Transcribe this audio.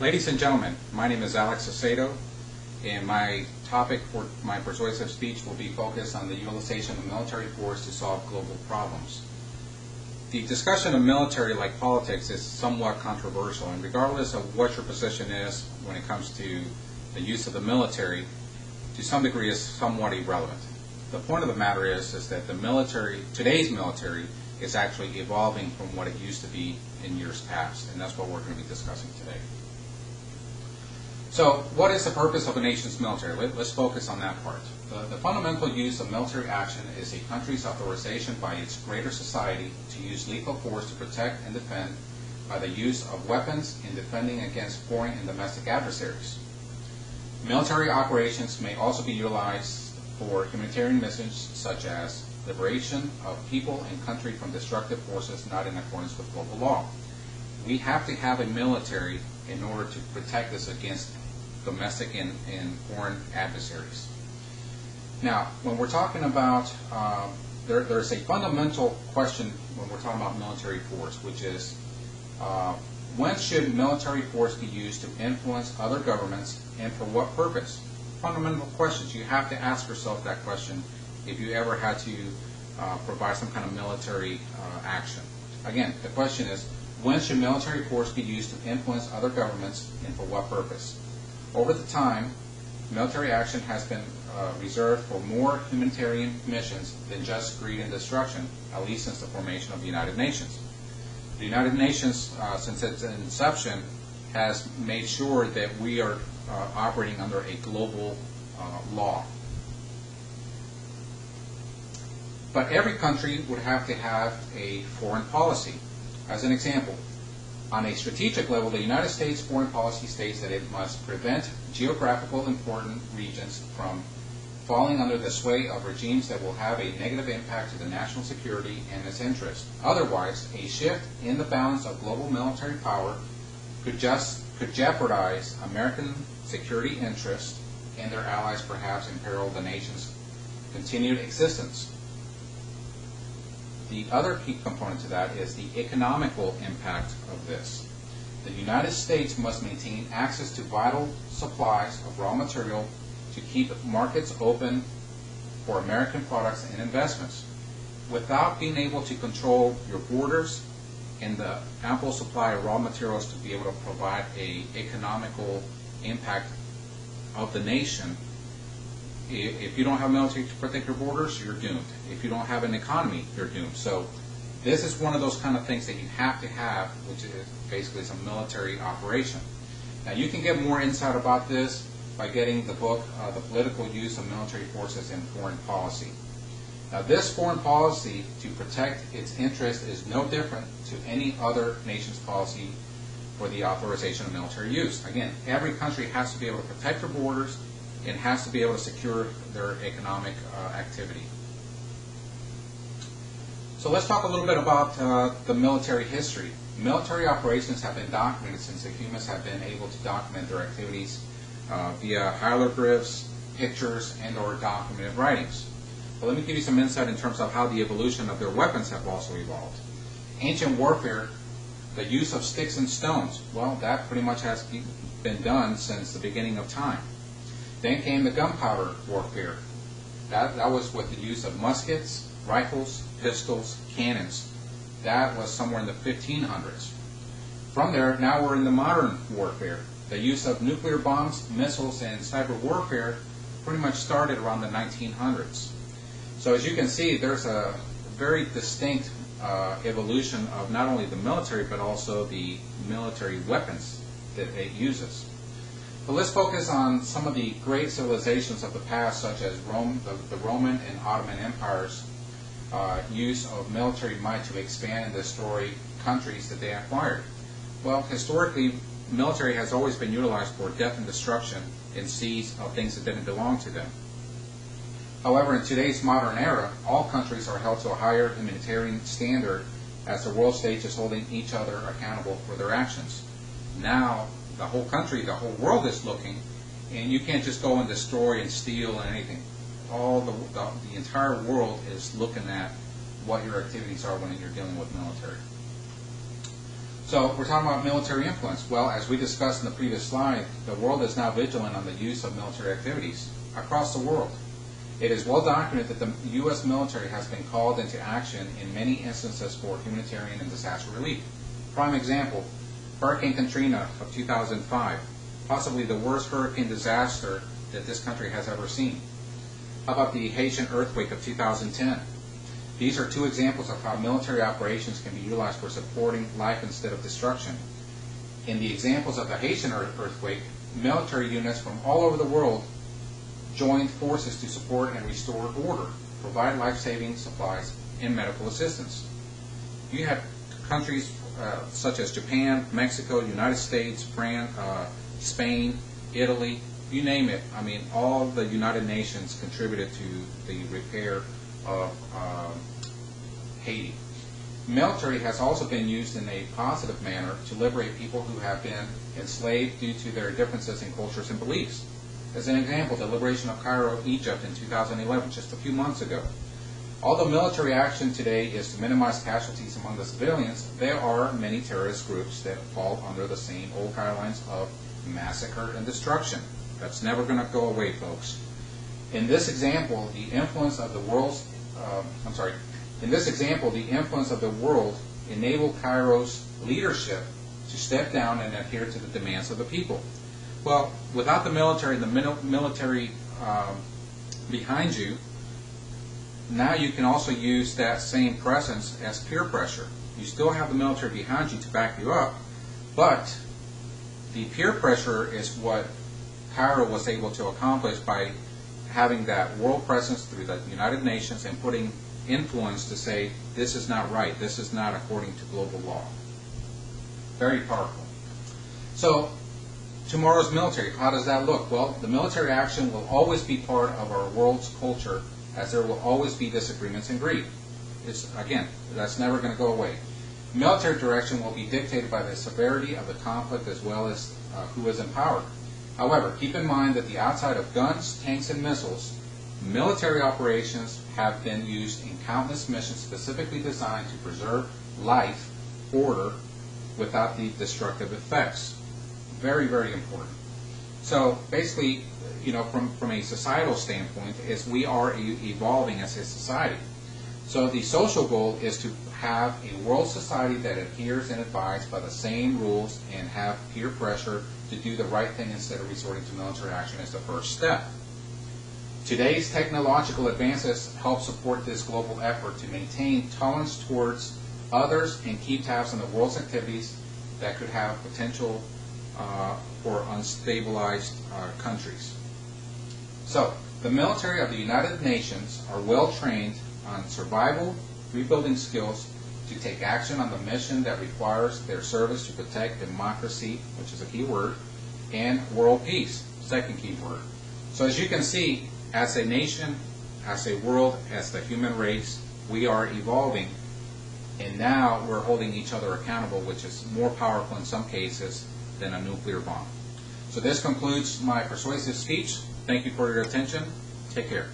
Ladies and gentlemen, my name is Alex Acedo, and my topic for my persuasive speech will be focused on the utilization of military force to solve global problems. The discussion of military, like politics, is somewhat controversial, and regardless of what your position is when it comes to the use of the military, to some degree is somewhat irrelevant. The point of the matter is that the military, today's military, is actually evolving from what it used to be in years past, and that's what we're going to be discussing today. So, what is the purpose of a nation's military? Let's focus on that part. The fundamental use of military action is a country's authorization by its greater society to use lethal force to protect and defend by the use of weapons in defending against foreign and domestic adversaries. Military operations may also be utilized for humanitarian missions such as liberation of people and country from destructive forces not in accordance with global law. We have to have a military in order to protect us against domestic and foreign adversaries. Now, when we're talking about, there's a fundamental question when we're talking about military force, which is, when should military force be used to influence other governments, and for what purpose? Fundamental questions. You have to ask yourself that question if you ever had to provide some kind of military action. Again, the question is, when should military force be used to influence other governments, and for what purpose? Over the time, military action has been reserved for more humanitarian missions than just greed and destruction, at least since the formation of the United Nations. The United Nations, since its inception, has made sure that we are operating under a global law. But every country would have to have a foreign policy. As an example, on a strategic level, the United States foreign policy states that it must prevent geographical important regions from falling under the sway of regimes that will have a negative impact to the national security and its interests. Otherwise, a shift in the balance of global military power could jeopardize American security interests and their allies, perhaps imperil the nation's continued existence. The other key component to that is the economical impact of this. The United States must maintain access to vital supplies of raw material to keep markets open for American products and investments. Without being able to control your borders and the ample supply of raw materials to be able to provide an economical impact of the nation, if you don't have military to protect your borders, you're doomed. If you don't have an economy, you're doomed. So this is one of those kind of things that you have to have, which is basically some military operation. Now you can get more insight about this by getting the book, The Political Use of Military Forces in Foreign Policy. Now this foreign policy to protect its interest is no different to any other nation's policy for the authorization of military use. Again, every country has to be able to protect their borders and has to be able to secure their economic activity. So let's talk a little bit about the military history. Military operations have been documented since the humans have been able to document their activities via hieroglyphs, pictures, and or documented writings. But let me give you some insight in terms of how the evolution of their weapons have also evolved. Ancient warfare, the use of sticks and stones, well, that pretty much has been done since the beginning of time. Then came the gunpowder warfare. That was with the use of muskets, rifles, pistols, cannons. That was somewhere in the 1500s. From there, now we're in the modern warfare. The use of nuclear bombs, missiles, and cyber warfare pretty much started around the 1900s. So as you can see, there's a very distinct evolution of not only the military, but also the military weapons that it uses. But let's focus on some of the great civilizations of the past, such as Rome, the Roman and Ottoman empires' use of military might to expand and destroy countries that they acquired. Well, historically, military has always been utilized for death and destruction and seize of things that didn't belong to them. However, in today's modern era, all countries are held to a higher humanitarian standard as the world stage is holding each other accountable for their actions. Now, the whole country, the whole world is looking, and you can't just go and destroy and steal and anything. The entire world is looking at what your activities are when you're dealing with military. So we're talking about military influence. Well, as we discussed in the previous slide, the world is now vigilant on the use of military activities across the world. It is well documented that the U.S. military has been called into action in many instances for humanitarian and disaster relief. Prime example, Hurricane Katrina of 2005, possibly the worst hurricane disaster that this country has ever seen. How about the Haitian earthquake of 2010? These are two examples of how military operations can be utilized for supporting life instead of destruction. In the examples of the Haitian earthquake, military units from all over the world joined forces to support and restore order, provide life-saving supplies, and medical assistance. You have countries such as Japan, Mexico, United States, France, Spain, Italy, you name it. I mean, all the United Nations contributed to the repair of Haiti. Military has also been used in a positive manner to liberate people who have been enslaved due to their differences in cultures and beliefs. As an example, the liberation of Cairo, Egypt in 2011, just a few months ago. Although military action today is to minimize casualties among the civilians, there are many terrorist groups that fall under the same old guidelines of massacre and destruction. That's never going to go away, folks. In this example, the influence of the world's enabled Cairo's leadership to step down and adhere to the demands of the people. Well, without the military, behind you, now you can also use that same presence as peer pressure. You still have the military behind you to back you up, but the peer pressure is what Cairo was able to accomplish by having that world presence through the United Nations and putting influence to say, this is not right, this is not according to global law. Very powerful. So, tomorrow's military, how does that look? Well, the military action will always be part of our world's culture, as there will always be disagreements and greed. Again, that's never going to go away. Military direction will be dictated by the severity of the conflict as well as who is empowered. However, keep in mind that the outside of guns, tanks, and missiles, military operations have been used in countless missions specifically designed to preserve life, order, without the destructive effects. Very, very important. So basically, from a societal standpoint, is we are evolving as a society. So the social goal is to have a world society that adheres and abides by the same rules and have peer pressure to do the right thing instead of resorting to military action as the first step. Today's technological advances help support this global effort to maintain tolerance towards others and keep tabs on the world's activities that could have potential for unstabilized countries. So, the military of the United Nations are well trained on survival, rebuilding skills to take action on the mission that requires their service to protect democracy, which is a key word, and world peace, second key word. So as you can see, as a nation, as a world, as the human race, we are evolving, and now we're holding each other accountable, which is more powerful in some cases than a nuclear bomb. So this concludes my persuasive speech. Thank you for your attention. Take care.